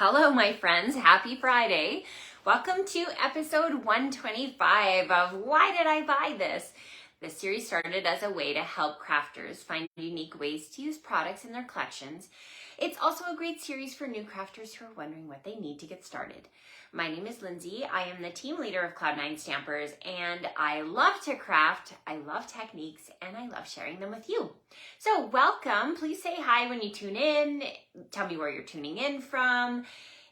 Hello, my friends. Happy Friday. Welcome to episode 125 of Why Did I Buy This? This series started as a way to help crafters find unique ways to use products in their collections. It's also a great series for new crafters who are wondering what they need to get started. My name is Lindsay. I am the team leader of Cloud9 Stampers, and I love to craft, I love techniques, and I love sharing them with you. So welcome. Please say hi when you tune in. Tell me where you're tuning in from.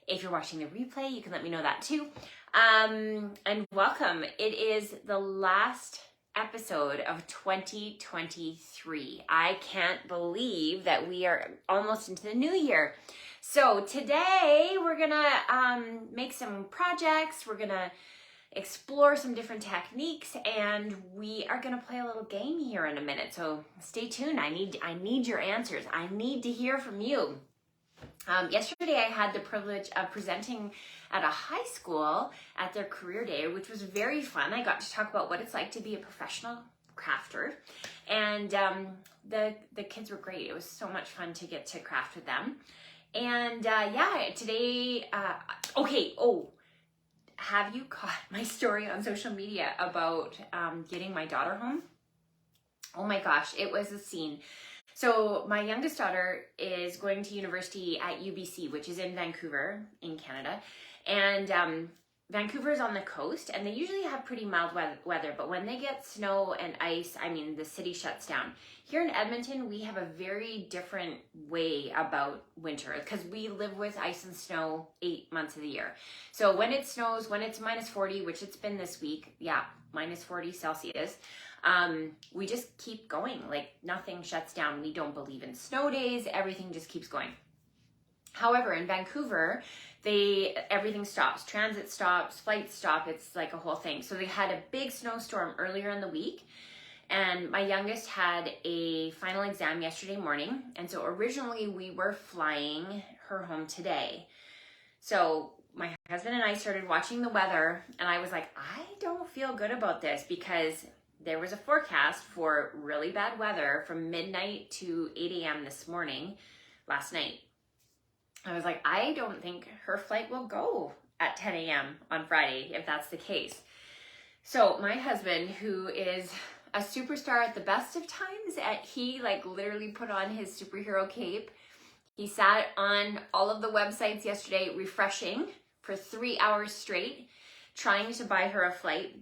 If you're watching the replay, you can let me know that too. And welcome. It is the last episode of 2023. I can't believe that we are almost into the new year. So today we're gonna make some projects. We're gonna explore some different techniques, and we are gonna play a little game here in a minute. So stay tuned. I need your answers. I need to hear from you. Yesterday I had the privilege of presenting at a high school at their career day, which was very fun. I got to talk about what it's like to be a professional crafter, and the kids were great. It was so much fun to get to craft with them. And today, have you caught my story on social media about getting my daughter home? Oh my gosh, it was a scene. So my youngest daughter is going to university at UBC, which is in Vancouver in Canada. And Vancouver is on the coast, and they usually have pretty mild weather, but when they get snow and ice, I mean, the city shuts down. Here in Edmonton, we have a very different way about winter because we live with ice and snow 8 months of the year. So when it snows, when it's minus 40, which it's been this week, minus 40 Celsius, we just keep going. Like, nothing shuts down. We don't believe in snow days. Everything just keeps going. However, in Vancouver, everything stops. Transit stops, flights stop. It's like a whole thing. So they had a big snowstorm earlier in the week, and my youngest had a final exam yesterday morning. And so originally we were flying her home today. So my husband and I started watching the weather, and I was like, I don't feel good about this because there was a forecast for really bad weather from midnight to 8 a.m. last night. I was like, I don't think her flight will go at 10 a.m. on Friday, if that's the case. So my husband, who is a superstar at the best of times, he literally put on his superhero cape. He sat on all of the websites yesterday, refreshing for 3 hours straight, trying to buy her a flight.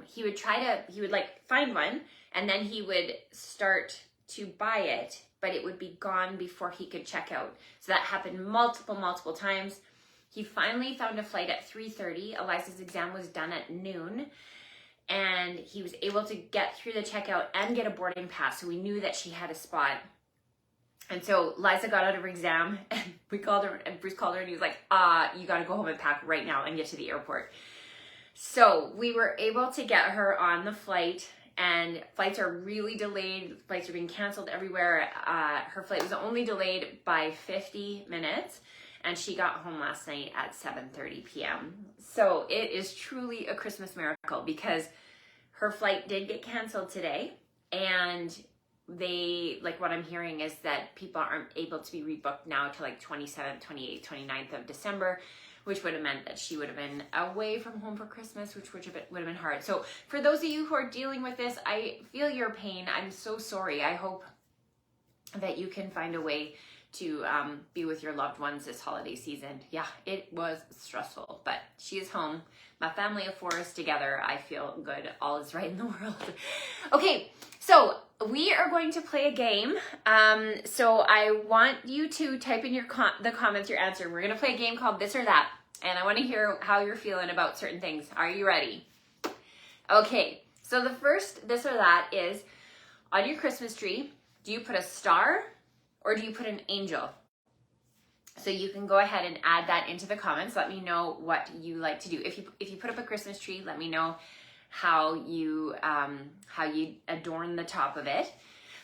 He would find one, and then he would start to buy it, but it would be gone before he could check out. So that happened multiple times. He finally found a flight at 3:30. Eliza's exam was done at noon, and he was able to get through the checkout and get a boarding pass. So we knew that she had a spot. And so Liza got out of her exam, and we called her, and Bruce called her, and he was like, you got to go home and pack right now and get to the airport. So we were able to get her on the flight, and flights are really delayed. Flights are being canceled everywhere. Her flight was only delayed by 50 minutes, and she got home last night at 7:30 p.m. So it is truly a Christmas miracle because her flight did get canceled today, and what I'm hearing is that people aren't able to be rebooked now to 27th, 28th, 29th of December, which would have meant that she would have been away from home for Christmas, which would have been hard. So for those of you who are dealing with this, I feel your pain. I'm so sorry. I hope that you can find a way to be with your loved ones this holiday season. Yeah, it was stressful, but she is home. My family of four is together. I feel good. All is right in the world. Okay, so we are going to play a game. So I want you to type in the comments your answer. We're going to play a game called This or That, and I want to hear how you're feeling about certain things. Are you ready? Okay, so the first This or That is, on your Christmas tree, do you put a star or do you put an angel? So you can go ahead and add that into the comments. Let me know what you like to do. If you put up a Christmas tree, let me know how you adorn the top of it.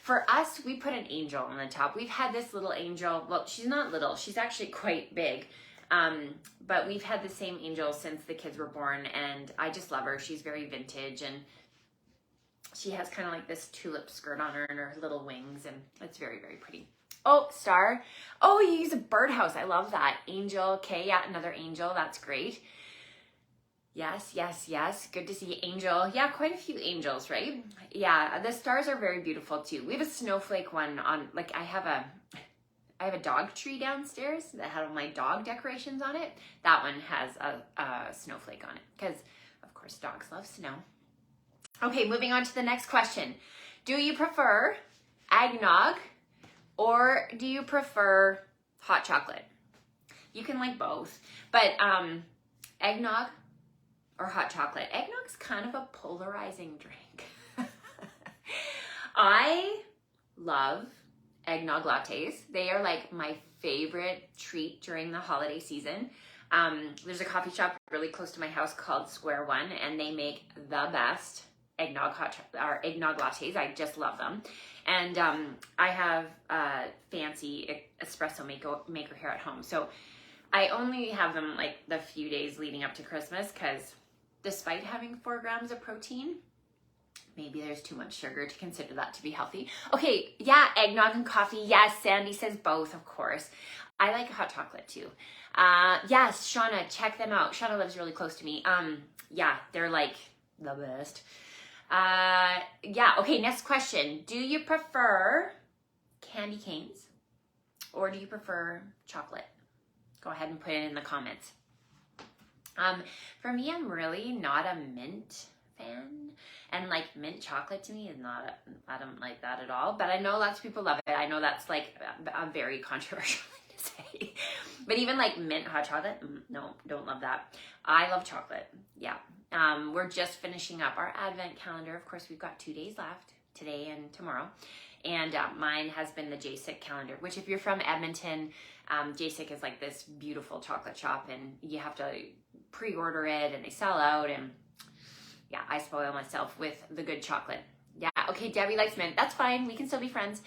For us, we put an angel on the top. We've had this little angel. Well, she's not little. She's actually quite big. But we've had the same angel since the kids were born, and I just love her. She's very vintage, and she has kind of like this tulip skirt on her and her little wings, and it's very, very pretty. Oh, star. Oh, you use a birdhouse. I love that. Angel. Okay, yeah, another angel. That's great. Yes, yes, yes. Good to see Angel. Yeah, quite a few angels, right? Yeah, the stars are very beautiful too. We have a snowflake one on, like I have a dog tree downstairs that had all my dog decorations on it. That one has a snowflake on it because, of course, dogs love snow. Okay, moving on to the next question. Do you prefer eggnog or do you prefer hot chocolate? You can like both, but eggnog or hot chocolate. Eggnog's kind of a polarizing drink. I love eggnog lattes. They are like my favorite treat during the holiday season. There's a coffee shop really close to my house called Square One, and they make the best eggnog lattes. I just love them. And I have a fancy espresso maker here at home. So I only have them like the few days leading up to Christmas because despite having 4 grams of protein, maybe there's too much sugar to consider that to be healthy. Okay, yeah, eggnog and coffee. Yes, Sandy says both, of course. I like hot chocolate too. Yes, Shauna, check them out. Shauna lives really close to me. Yeah, they're like the best. Yeah, okay, next question. Do you prefer candy canes or do you prefer chocolate? Go ahead and put it in the comments. For me, I'm really not a mint fan, and like mint chocolate to me is not, I don't like that at all, but I know lots of people love it. I know that's like a very controversial thing to say, but even like mint hot chocolate, no, don't love that. I love chocolate. Yeah. We're just finishing up our advent calendar. Of course, we've got 2 days left, today and tomorrow. And mine has been the JSIC calendar, which if you're from Edmonton, JSIC is like this beautiful chocolate shop and you have to pre-order it and they sell out. And yeah, I spoil myself with the good chocolate. Yeah, okay, Debbie likes mint. That's fine. We can still be friends.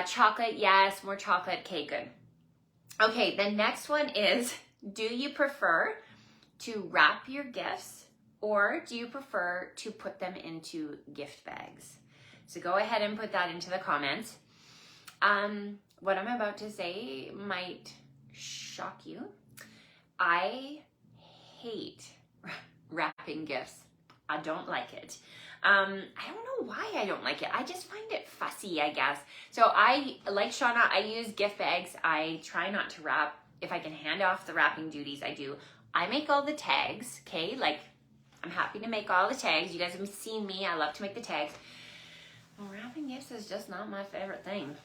Chocolate, yes, more chocolate. Okay, good. Okay, the next one is, do you prefer to wrap your gifts or do you prefer to put them into gift bags? So go ahead and put that into the comments. What I'm about to say might shock you. I hate wrapping gifts. I don't like it. I don't know why I don't like it. I just find it fussy, I guess. So I, like Shauna, I use gift bags. I try not to wrap. If I can hand off the wrapping duties, I do. I make all the tags, okay? Like, I'm happy to make all the tags. You guys have seen me. I love to make the tags. Well, wrapping gifts is just not my favorite thing.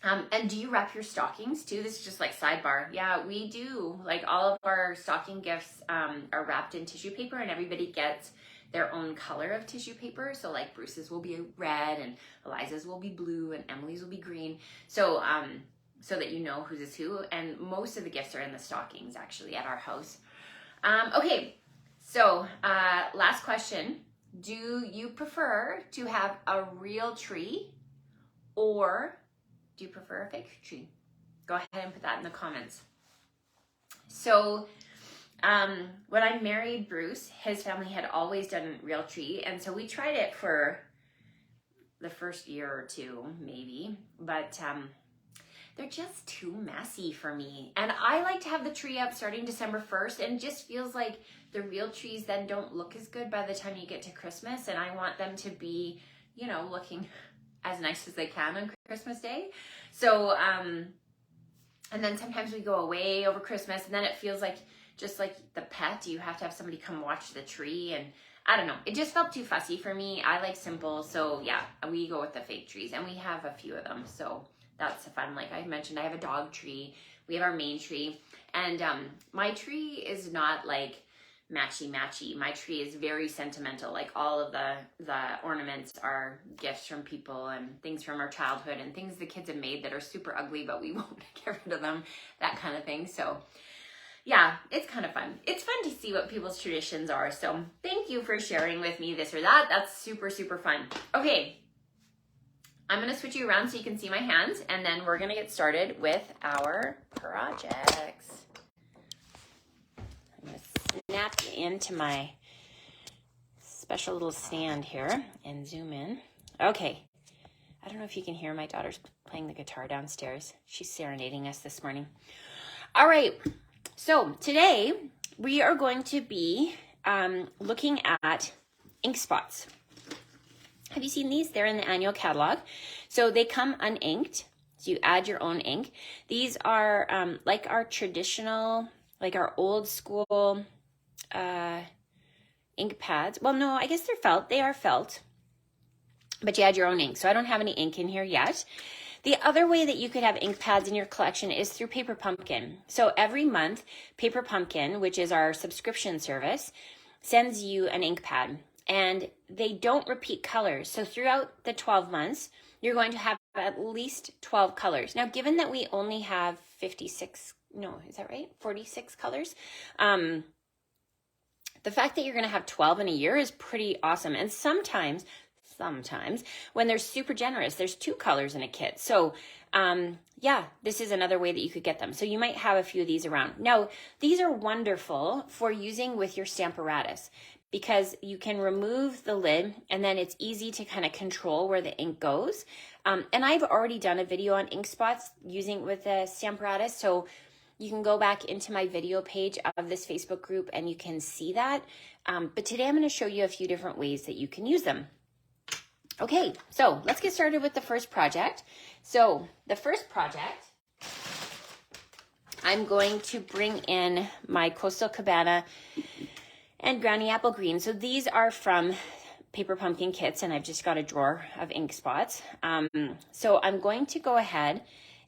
And do you wrap your stockings too? This is just like sidebar. Yeah, we do. Like all of our stocking gifts are wrapped in tissue paper and everybody gets their own color of tissue paper. So like Bruce's will be red and Eliza's will be blue and Emily's will be green. So so that you know whose is who. And most of the gifts are in the stockings actually at our house. Okay, so last question. Do you prefer to have a real tree or do you prefer a fake tree? Go ahead and put that in the comments. So when I married Bruce, his family had always done real tree. And so we tried it for the first year or two, maybe, but they're just too messy for me. And I like to have the tree up starting December 1st and it just feels like the real trees then don't look as good by the time you get to Christmas. And I want them to be, you know, looking as nice as they can on Christmas Day. So, and then sometimes we go away over Christmas and then it feels like, just like the pet, you have to have somebody come watch the tree and I don't know. It just felt too fussy for me. I like simple. So yeah, we go with the fake trees and we have a few of them. So that's fun. Like I mentioned, I have a dog tree. We have our main tree and my tree is not like matchy-matchy. My tree is very sentimental. Like all of the ornaments are gifts from people and things from our childhood and things the kids have made that are super ugly, but we won't get rid of them, that kind of thing. So yeah, it's kind of fun. It's fun to see what people's traditions are. So thank you for sharing with me this or that. That's super, super fun. Okay, I'm going to switch you around so you can see my hands and then we're going to get started with our projects. I'm going to snap into my special little stand here and zoom in. Okay, I don't know if you can hear my daughter's playing the guitar downstairs. She's serenading us this morning. All right, so today we are going to be looking at ink spots. Have you seen these? They're in the annual catalog. So they come uninked. So you add your own ink. These are like our traditional, like our old school ink pads. Well, no, I guess they're felt. They are felt. But you add your own ink. So I don't have any ink in here yet. The other way that you could have ink pads in your collection is through Paper Pumpkin. So every month, Paper Pumpkin, which is our subscription service, sends you an ink pad. And they don't repeat colors. So throughout the 12 months, you're going to have at least 12 colors. Now, given that we only have 46, no, is that right? 46 colors. The fact that you're going to have 12 in a year is pretty awesome. And sometimes when they're super generous, there's 2 colors in a kit. So yeah, this is another way that you could get them. So you might have a few of these around. Now, these are wonderful for using with your Stamparatus because you can remove the lid and then it's easy to kind of control where the ink goes. And I've already done a video on ink spots using with the Stamparatus. So you can go back into my video page of this Facebook group and you can see that. But today I'm going to show you a few different ways that you can use them. Okay, so let's get started with the first project. So the first project, I'm going to bring in my Coastal Cabana and Granny Apple Green. So these are from Paper Pumpkin kits, and I've just got a drawer of ink spots. So I'm going to go ahead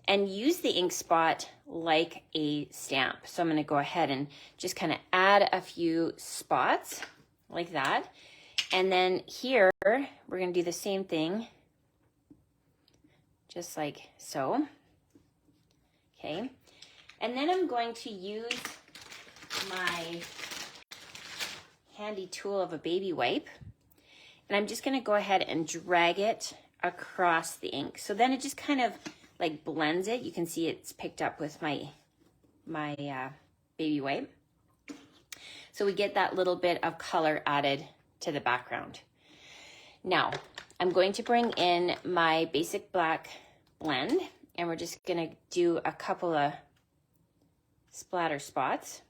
and use the ink spot like a stamp. So I'm going to go ahead and just kind of add a few spots like that. And then here, we're going to do the same thing, just like so. Okay. And then I'm going to use my handy tool of a baby wipe. And I'm just going to go ahead and drag it across the ink. So then it just kind of like blends it. You can see it's picked up with my baby wipe. So we get that little bit of color added to the background. Now, I'm going to bring in my basic black blend and we're just gonna do a couple of splatter spots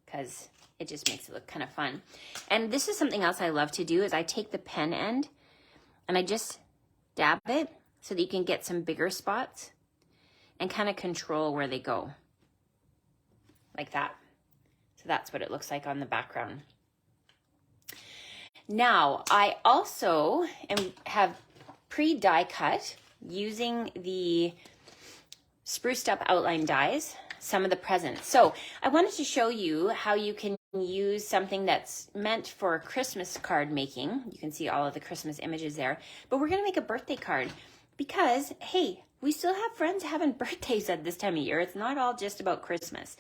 because it just makes it look kind of fun. And this is something else I love to do is I take the pen end and I just dab it so that you can get some bigger spots and kind of control where they go like that. So that's what it looks like on the background. Now, I also have pre-die cut using the spruced up outline dies, some of the presents. So I wanted to show you how you can use something that's meant for Christmas card making. You can see all of the Christmas images there, but we're gonna make a birthday card because, hey, we still have friends having birthdays at this time of year. It's not all just about Christmas.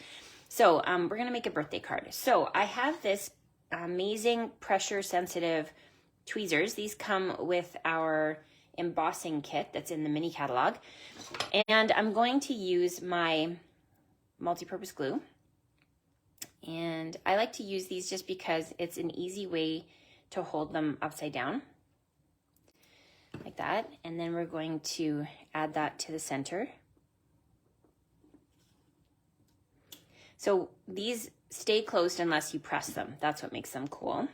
So we're gonna make a birthday card. So I have this amazing pressure sensitive tweezers. These come with our embossing kit that's in the mini catalog. And I'm going to use my multi-purpose glue. And I like to use these just because it's an easy way to hold them upside down like that. And then we're going to add that to the center. So these stay closed unless you press them. That's what makes them cool.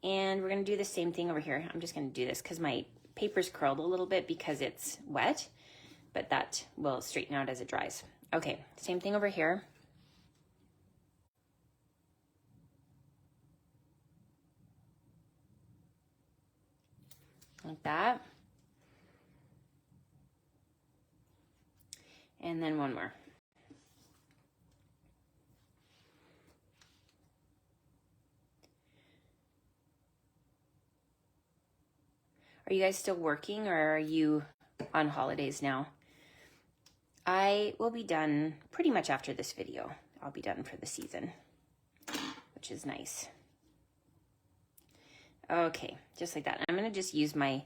And we're gonna do the same thing over here. I'm just gonna do this because my paper's curled a little bit because it's wet, but that will straighten out as it dries. Okay, same thing over here. Like that. And then one more. Are you guys still working or are you on holidays now? I will be done pretty much after this video. I'll be done for the season, which is nice. Okay, just like that. I'm gonna just use my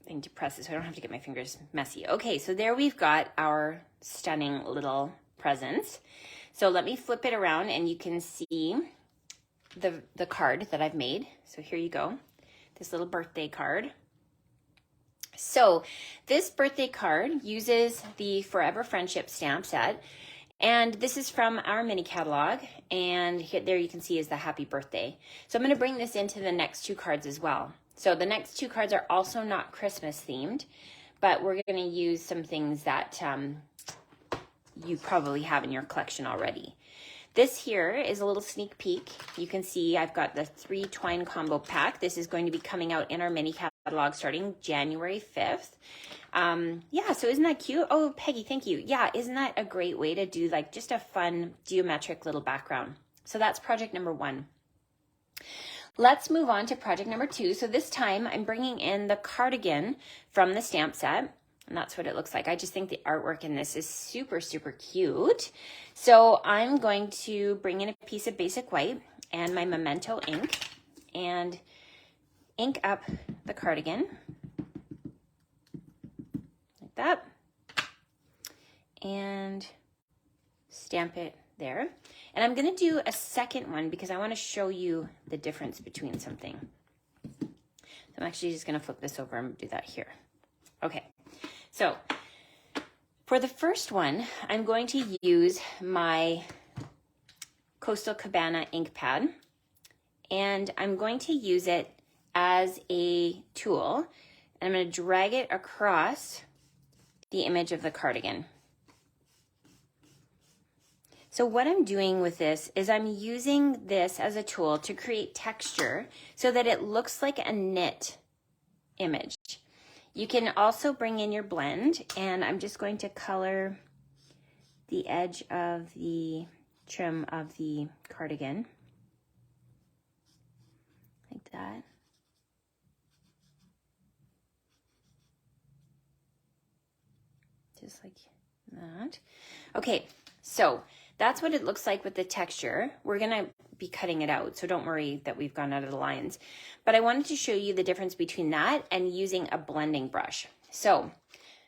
thing to press it so I don't have to get my fingers messy. Okay, so there we've got our stunning little presents. So let me flip it around and you can see the card that I've made. So here you go. this little birthday card. So this birthday card uses the Forever Friendship stamp set, and this is from our mini catalog, and there you can see is the happy birthday. So I'm going to bring this into the next two cards as well. So the next two cards are also not Christmas themed, but we're going to use some things that you probably have in your collection already. This here is a little sneak peek. You can see I've got the 3 twine combo pack. This is going to be coming out in our mini catalog starting January 5th. Yeah, so isn't that cute? Oh, Peggy, thank you. Yeah, isn't that a great way to do like just a fun geometric little background? So that's project number 1. Let's move on to project number 2. So this time I'm bringing in the cardigan from the stamp set, and that's what it looks like. I just think the artwork in this is super, super cute. So I'm going to bring in a piece of basic white and my Memento ink and ink up the cardigan like that and stamp it there. And I'm going to do a second one because I want to show you the difference between something. So I'm actually just going to flip this over and do that here. Okay, so for the first one, I'm going to use my Coastal Cabana ink pad, and I'm going to use it as a tool. And I'm going to drag it across the image of the cardigan. So what I'm doing with this is I'm using this as a tool to create texture so that it looks like a knit image. You can also bring in your blend, and I'm just going to color the edge of the trim of the cardigan like that. Just like that. Okay, so that's what it looks like with the texture. We're gonna be cutting it out, so don't worry that we've gone out of the lines. But I wanted to show you the difference between that and using a blending brush. So I'm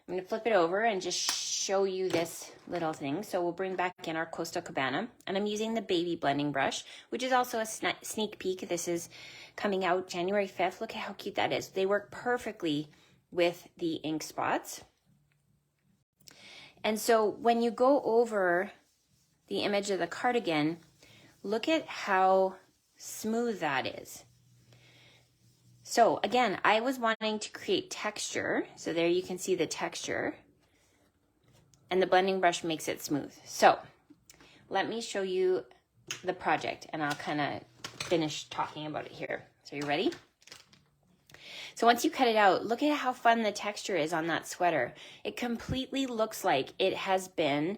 gonna flip it over and just show you this little thing. So we'll bring back in our Coastal Cabana, and I'm using the baby blending brush, which is also a sneak peek. This is coming out January 5th. Look at how cute that is. They work perfectly with the ink spots. And so when you go over the image of the cardigan, look at how smooth that is. So again, I was wanting to create texture. So there you can see the texture, and the blending brush makes it smooth. So let me show you the project, and I'll kind of finish talking about it here. So you ready? So once you cut it out, look at how fun the texture is on that sweater. It completely looks like it has been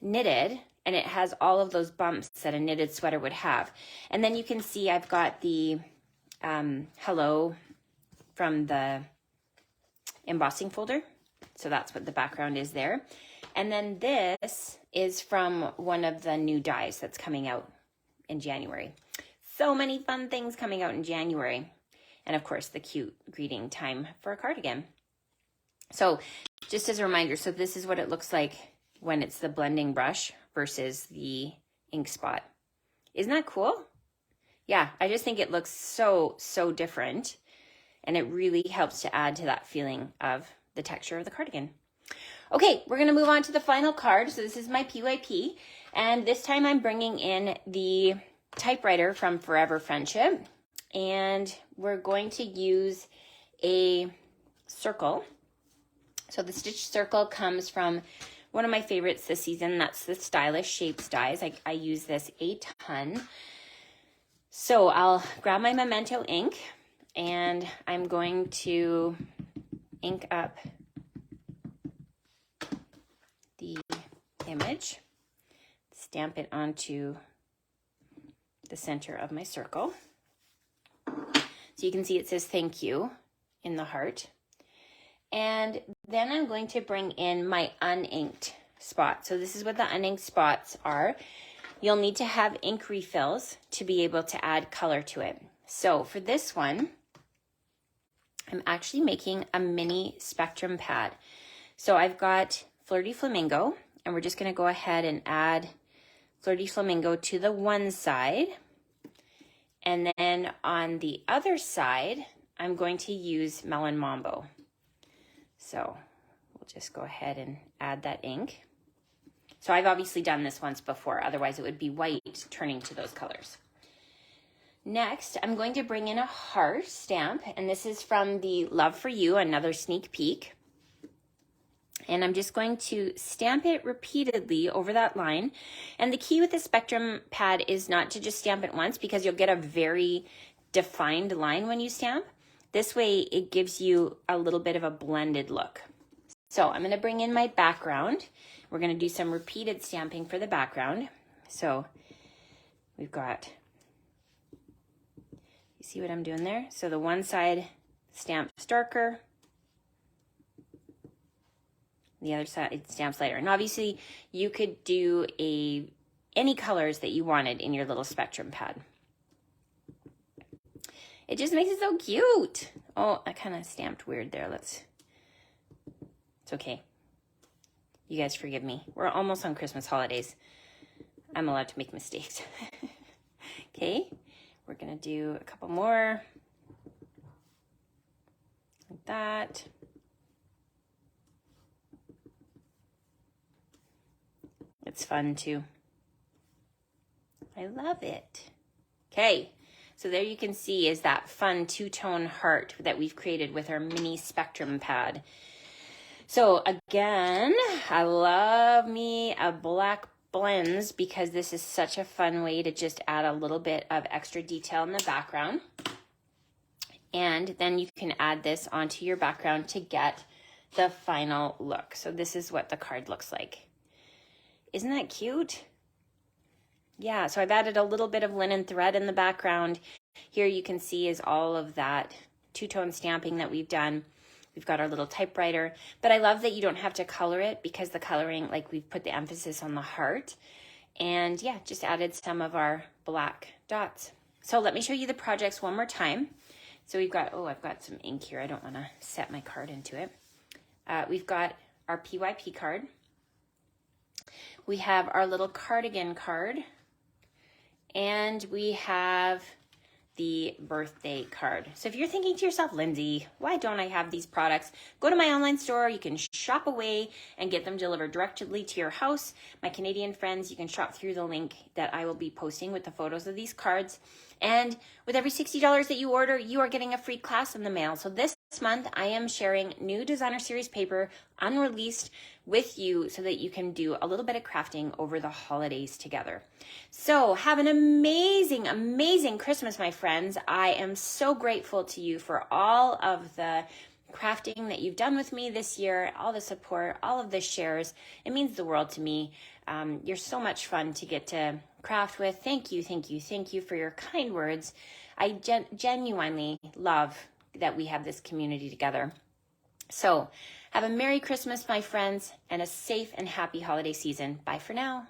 knitted, and it has all of those bumps that a knitted sweater would have. And then you can see I've got the hello from the embossing folder. So that's what the background is there. And then this is from one of the new dies that's coming out in January. So many fun things coming out in January. And of course, the cute greeting time for a cardigan. So just as a reminder, so this is what it looks like when it's the blending brush versus the ink spot. Isn't that cool? Yeah, I just think it looks so, so different. And it really helps to add to that feeling of the texture of the cardigan. Okay, we're gonna move on to the final card. So this is my PYP. And this time I'm bringing in the typewriter from Forever Friendship. And we're going to use a circle. So the stitch circle comes from one of my favorites this season. That's the Stylish Shapes dies. I use this a ton. So I'll grab my Memento ink, and I'm going to ink up the image, stamp it onto the center of my circle. So you can see it says thank you in the heart. And then I'm going to bring in my uninked spot. So this is what the uninked spots are. You'll need to have ink refills to be able to add color to it. So for this one, I'm actually making a mini spectrum pad. So I've got Flirty Flamingo, and we're just going to go ahead and add Flirty Flamingo to the one side. And then on the other side, I'm going to use Melon Mambo. So we'll just go ahead and add that ink. So I've obviously done this once before, otherwise it would be white turning to those colors. Next, I'm going to bring in a heart stamp, and this is from the Love for You, another sneak peek. And I'm just going to stamp it repeatedly over that line. And the key with the Spectrum pad is not to just stamp it once, because you'll get a very defined line when you stamp. This way it gives you a little bit of a blended look. So I'm going to bring in my background. We're going to do some repeated stamping for the background. So we've got, you see what I'm doing there? So the one side stamps darker, the other side stamps lighter. And obviously you could do any colors that you wanted in your little Spectrum pad. It just makes it so cute. Oh, I kind of stamped weird there. It's okay. You guys forgive me. We're almost on Christmas holidays. I'm allowed to make mistakes. Okay, we're gonna do a couple more. Like that. It's fun too. I love it. Okay, so there you can see is that fun two-tone heart that we've created with our mini Spectrum pad. So again, I love me a black blends because this is such a fun way to just add a little bit of extra detail in the background. And then you can add this onto your background to get the final look. So this is what the card looks like. Isn't that cute? Yeah, so I've added a little bit of linen thread in the background. Here you can see is all of that two-tone stamping that we've done. We've got our little typewriter, but I love that you don't have to color it because the coloring, like we've put the emphasis on the heart. And yeah, just added some of our black dots. So let me show you the projects one more time. So we've got, oh, I've got some ink here. I don't want to set my card into it. We've got our PYP card. We have our little cardigan card. And we have the birthday card. So if you're thinking to yourself, Lindsay, why don't I have these products? Go to my online store. You can shop away and get them delivered directly to your house. My Canadian friends, you can shop through the link that I will be posting with the photos of these cards. And with every $60 that you order, you are getting a free class in the mail. So this month, I am sharing new designer series paper, unreleased, with you so that you can do a little bit of crafting over the holidays together. So have an amazing, amazing Christmas, my friends. I am so grateful to you for all of the crafting that you've done with me this year, all the support, all of the shares. It means the world to me. You're so much fun to get to craft with. Thank you, thank you, thank you for your kind words. I genuinely love that we have this community together. So have a Merry Christmas, my friends, and a safe and happy holiday season. Bye for now.